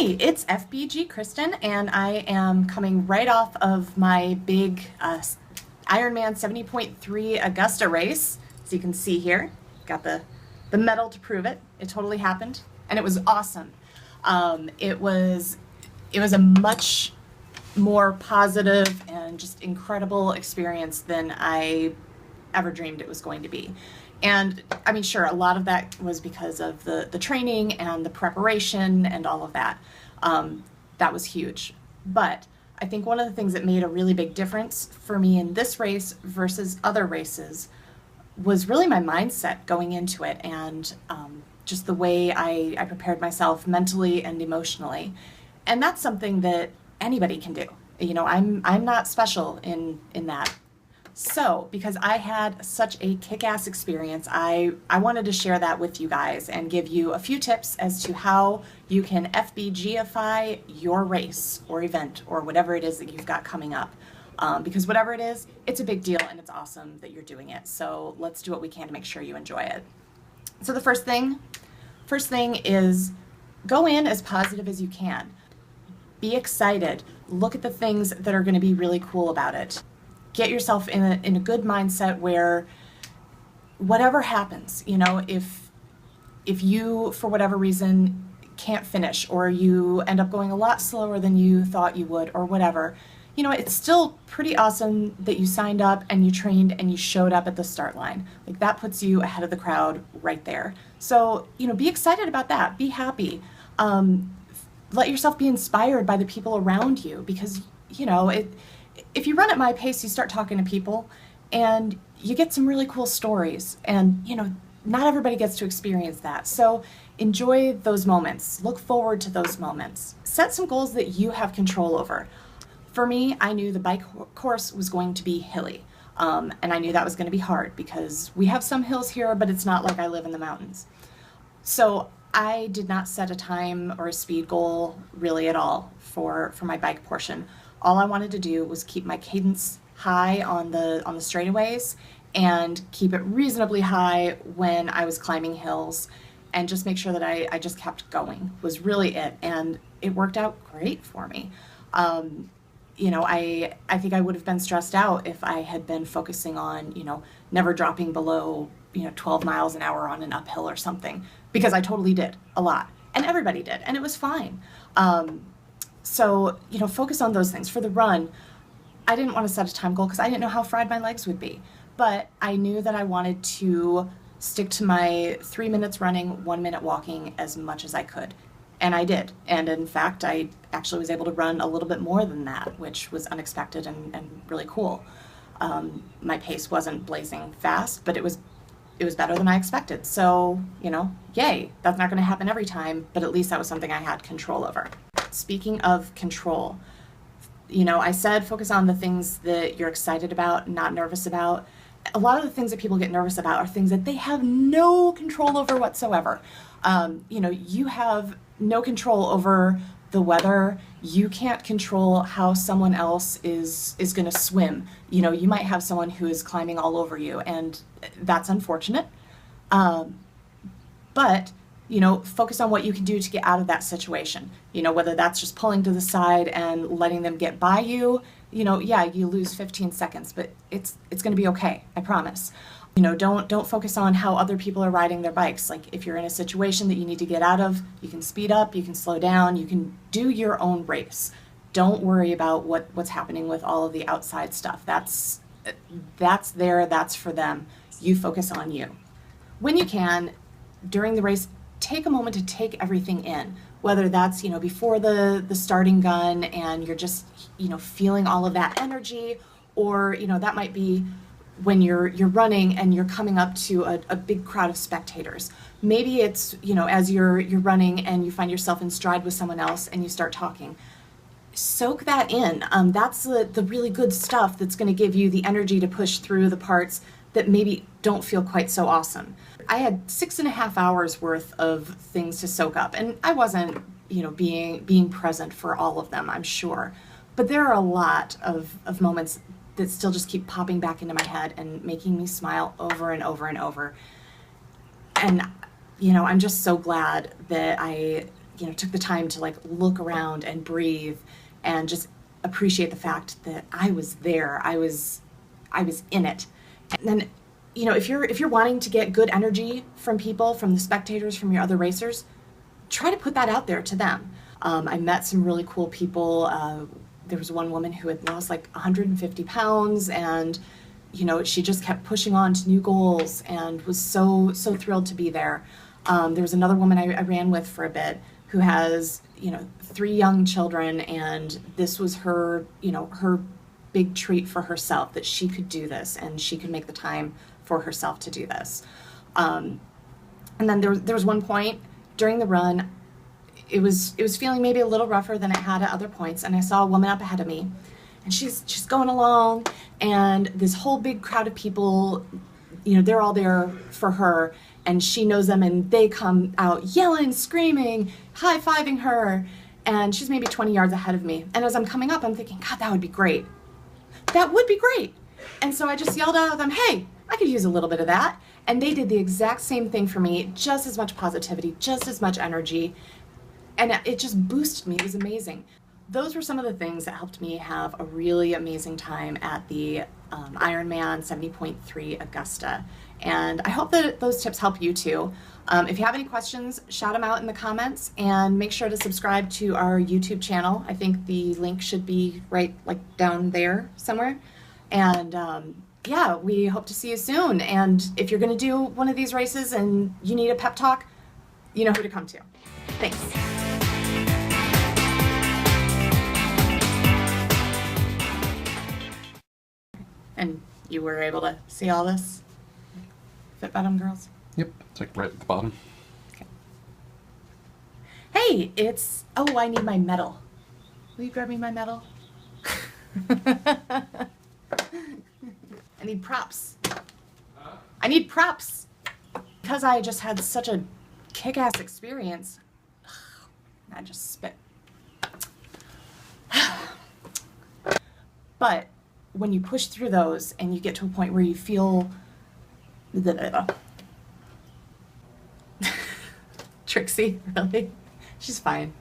Hey, it's FBG Kristen, and I am coming right off of my big Ironman 70.3 Augusta race. As you can see here, got the medal to prove it. It totally happened, and it was awesome. It was a much more positive and just incredible experience than I ever dreamed it was going to be. And I mean, sure, a lot of that was because of the training and the preparation and all of that. That was huge. But I think one of the things that made a really big difference for me in this race versus other races was really my mindset going into it, and just the way I prepared myself mentally and emotionally. And that's something that anybody can do. You know, I'm not special in that. So, because I had such a kick-ass experience, I wanted to share that with you guys and give you a few tips as to how you can FBGify your race or event or whatever it is that you've got coming up. Because whatever it is, it's a big deal and it's awesome that you're doing it. So let's do what we can to make sure you enjoy it. So the first thing is go in as positive as you can. Be excited. Look at the things that are going to be really cool about it. Get yourself in a good mindset where whatever happens, you know, if you, for whatever reason, can't finish, or you end up going a lot slower than you thought you would, or whatever, you know, it's still pretty awesome that you signed up and you trained and you showed up at the start line. Like, that puts you ahead of the crowd right there. So, you know, be excited about that. Be happy. Let yourself be inspired by the people around you, because, you know, if you run at my pace, you start talking to people and you get some really cool stories, and, you know, not everybody gets to experience that. So enjoy those moments. Look forward to those moments. Set some goals that you have control over. For me, I knew the bike course was going to be hilly, and I knew that was going to be hard because we have some hills here, but it's not like I live in the mountains. So I did not set a time or a speed goal really at all for my bike portion. All I wanted to do was keep my cadence high on the straightaways and keep it reasonably high when I was climbing hills, and just make sure that I just kept going was really it. And it worked out great for me. You know, I think I would have been stressed out if I had been focusing on, you know, never dropping below, 12 miles an hour on an uphill or something, because I totally did a lot, and everybody did, and it was fine. So, you know, focus on those things. For the run, I didn't want to set a time goal because I didn't know how fried my legs would be. But I knew that I wanted to stick to my 3 minutes running, 1 minute walking as much as I could. And I did. And in fact, I actually was able to run a little bit more than that, which was unexpected and really cool. My pace wasn't blazing fast, but it was better than I expected. So, you know, yay. That's not going to happen every time, but at least that was something I had control over. Speaking of control, you know, I said focus on the things that you're excited about, not nervous about. A lot of the things that people get nervous about are things that they have no control over whatsoever. You know, you have no control over the weather. You can't control how someone else is going to swim. You know, you might have someone who is climbing all over you, and that's unfortunate. But you know, focus on what you can do to get out of that situation. You know, whether that's just pulling to the side and letting them get by you. You know, yeah, you lose 15 seconds, but it's going to be okay. I promise. You know, don't focus on how other people are riding their bikes. Like, if you're in a situation that you need to get out of, you can speed up, you can slow down, you can do your own race. Don't worry about what's happening with all of the outside stuff. That's for them. You focus on you. When you can, during the race, take a moment to take everything in, whether that's, you know, before the starting gun and you're just, you know, feeling all of that energy, or, you know, that might be when you're running and you're coming up to a big crowd of spectators. Maybe it's, you know, as you're running and you find yourself in stride with someone else and you start talking. Soak that in. That's the really good stuff that's going to give you the energy to push through the parts that maybe don't feel quite so awesome. I had 6.5 hours worth of things to soak up, and I wasn't, you know, being present for all of them, I'm sure. But there are a lot of moments that still just keep popping back into my head and making me smile over and over and over. And, you know, I'm just so glad that I took the time to like look around and breathe and just appreciate the fact that I was there. I was in it. And then, if you're wanting to get good energy from people, from the spectators, from your other racers, try to put that out there to them. I met some really cool people. There was one woman who had lost like 150 pounds, and she just kept pushing on to new goals and was so thrilled to be there. There was another woman I ran with for a bit who has 3 young children, and this was her her big treat for herself, that she could do this and she could make the time for herself to do this. And then there was one point during the run, it was feeling maybe a little rougher than it had at other points, and I saw a woman up ahead of me, and she's going along, and this whole big crowd of people, they're all there for her, and she knows them, and they come out yelling, screaming, high-fiving her, and she's maybe 20 yards ahead of me. And as I'm coming up, I'm thinking, God, that would be great. That would be great. And so I just yelled out at them, hey, I could use a little bit of that. And they did the exact same thing for me, just as much positivity, just as much energy. And it just boosted me. It was amazing. Those were some of the things that helped me have a really amazing time at the Ironman 70.3 Augusta. And I hope that those tips help you too. If you have any questions, shout them out in the comments, and make sure to subscribe to our YouTube channel. I think the link should be right like down there somewhere. And yeah, we hope to see you soon. And if you're going to do one of these races and you need a pep talk, you know who to come to. Thanks. And you were able to see all this? Fit Bottom Girls? Yep, it's like right at the bottom. Okay. Hey, oh, I need my medal. Will you grab me my medal? I need props. I need props. Because I just had such a kick-ass experience. I just spit. But when you push through those and you get to a point where you feel Trixie, really? She's fine.